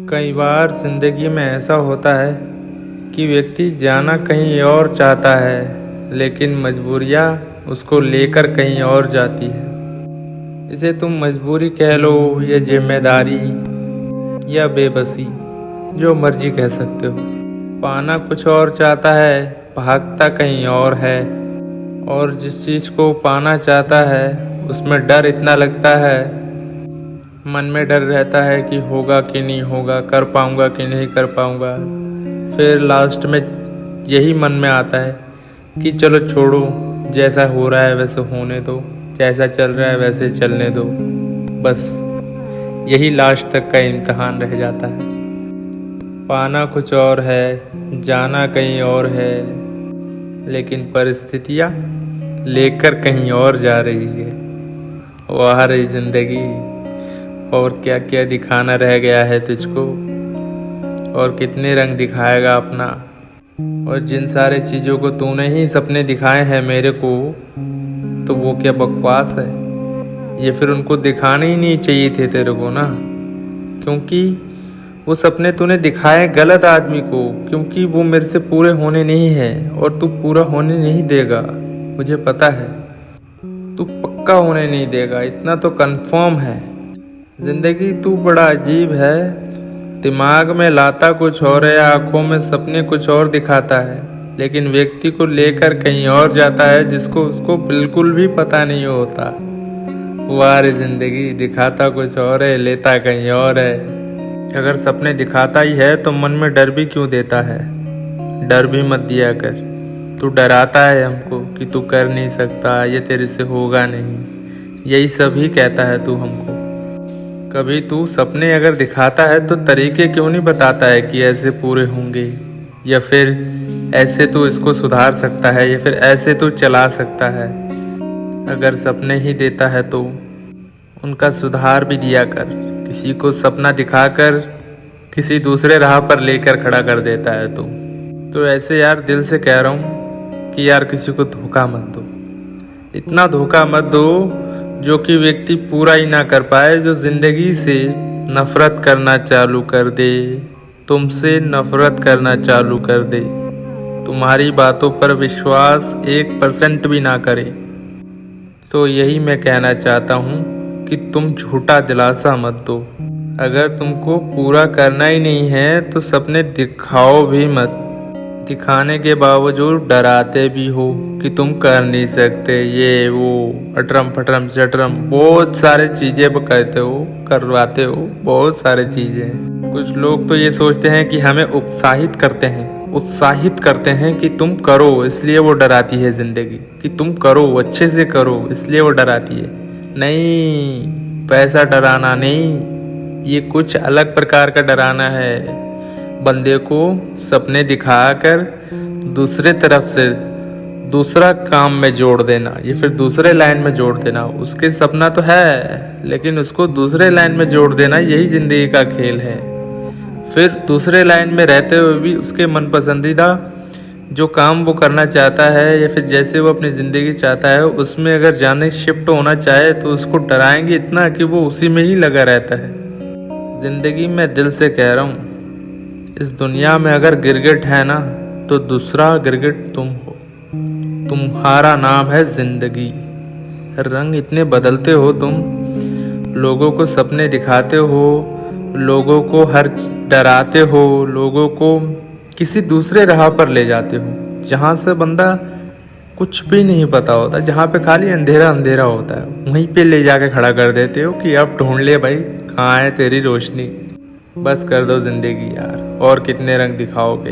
कई बार जिंदगी में ऐसा होता है कि व्यक्ति जाना कहीं और चाहता है, लेकिन मजबूरियाँ उसको लेकर कहीं और जाती है। इसे तुम मजबूरी कह लो या जिम्मेदारी या बेबसी, जो मर्जी कह सकते हो। पाना कुछ और चाहता है, भागता कहीं और है। और जिस चीज़ को पाना चाहता है उसमें डर इतना लगता है, मन में डर रहता है कि होगा कि नहीं होगा, कर पाऊंगा कि नहीं कर पाऊंगा। फिर लास्ट में यही मन में आता है कि चलो छोड़ो, जैसा हो रहा है वैसे होने दो, जैसा चल रहा है वैसे चलने दो। बस यही लास्ट तक का इम्तिहान रह जाता है। पाना कुछ और है, जाना कहीं और है, लेकिन परिस्थितियाँ लेकर कहीं और जा रही है। वाह रही जिंदगी, और क्या क्या दिखाना रह गया है तुझको, और कितने रंग दिखाएगा अपना। और जिन सारे चीज़ों को तूने ही सपने दिखाए हैं मेरे को, तो वो क्या बकवास है? ये फिर उनको दिखाने ही नहीं चाहिए थे तेरे को ना, क्योंकि वो सपने तूने दिखाए गलत आदमी को, क्योंकि वो मेरे से पूरे होने नहीं है और तू पूरा होने नहीं देगा। मुझे पता है तू पक्का होने नहीं देगा, इतना तो कंफर्म है। जिंदगी तू बड़ा अजीब है, दिमाग में लाता कुछ और है, आंखों में सपने कुछ और दिखाता है, लेकिन व्यक्ति को लेकर कहीं और जाता है जिसको उसको बिल्कुल भी पता नहीं होता। वाह रे जिंदगी, दिखाता कुछ और है, लेता कहीं और है। अगर सपने दिखाता ही है तो मन में डर भी क्यों देता है? डर भी मत दिया कर। तू डराता है हमको कि तू कर नहीं सकता, ये तेरे से होगा नहीं, यही सब ही कहता है तू हमको। कभी तू सपने अगर दिखाता है तो तरीके क्यों नहीं बताता है कि ऐसे पूरे होंगे, या फिर ऐसे तू इसको सुधार सकता है, या फिर ऐसे तू चला सकता है। अगर सपने ही देता है तो उनका सुधार भी दिया कर। किसी को सपना दिखाकर किसी दूसरे राह पर लेकर खड़ा कर देता है तू। तो ऐसे यार दिल से कह रहा हूँ कि यार किसी को धोखा मत दो, इतना धोखा मत दो जो कि व्यक्ति पूरा ही ना कर पाए, जो जिंदगी से नफरत करना चालू कर दे, तुमसे नफरत करना चालू कर दे, तुम्हारी बातों पर विश्वास 1% भी ना करे। तो यही मैं कहना चाहता हूँ कि तुम झूठा दिलासा मत दो। अगर तुमको पूरा करना ही नहीं है तो सपने दिखाओ भी मत। दिखाने के बावजूद डराते भी हो कि तुम कर नहीं सकते, ये वो अटरम फटरम चटरम बहुत सारे चीज़ें कहते हो, करवाते हो, बहुत सारे चीज़ें। कुछ लोग तो ये सोचते हैं कि हमें उत्साहित करते हैं कि तुम करो, इसलिए वो डराती है ज़िंदगी, कि तुम करो, अच्छे से करो, इसलिए वो डराती है। नहीं, पैसा डराना नहीं, ये कुछ अलग प्रकार का डराना है। बंदे को सपने दिखाकर दूसरे तरफ से दूसरा काम में जोड़ देना, या फिर दूसरे लाइन में जोड़ देना। उसके सपना तो है, लेकिन उसको दूसरे लाइन में जोड़ देना, यही जिंदगी का खेल है। फिर दूसरे लाइन में रहते हुए भी उसके मन पसंदीदा जो काम वो करना चाहता है, या फिर जैसे वो अपनी ज़िंदगी चाहता है, उसमें अगर जाने शिफ्ट होना चाहे तो उसको डराएंगे इतना कि वो उसी में ही लगा रहता है। ज़िंदगी में दिल से कह रहा हूँ, इस दुनिया में अगर गिरगिट है ना, तो दूसरा गिरगिट तुम हो। तुम्हारा नाम है जिंदगी। रंग इतने बदलते हो तुम, लोगों को सपने दिखाते हो, लोगों को हर डराते हो, लोगों को किसी दूसरे राह पर ले जाते हो, जहाँ से बंदा कुछ भी नहीं पता होता, जहाँ पे खाली अंधेरा अंधेरा होता है, वहीं पे ले जाके खड़ा कर देते हो कि अब ढूंढ ले भाई, कहाँ है तेरी रोशनी। बस कर दो जिंदगी यार, और कितने रंग दिखाओगे।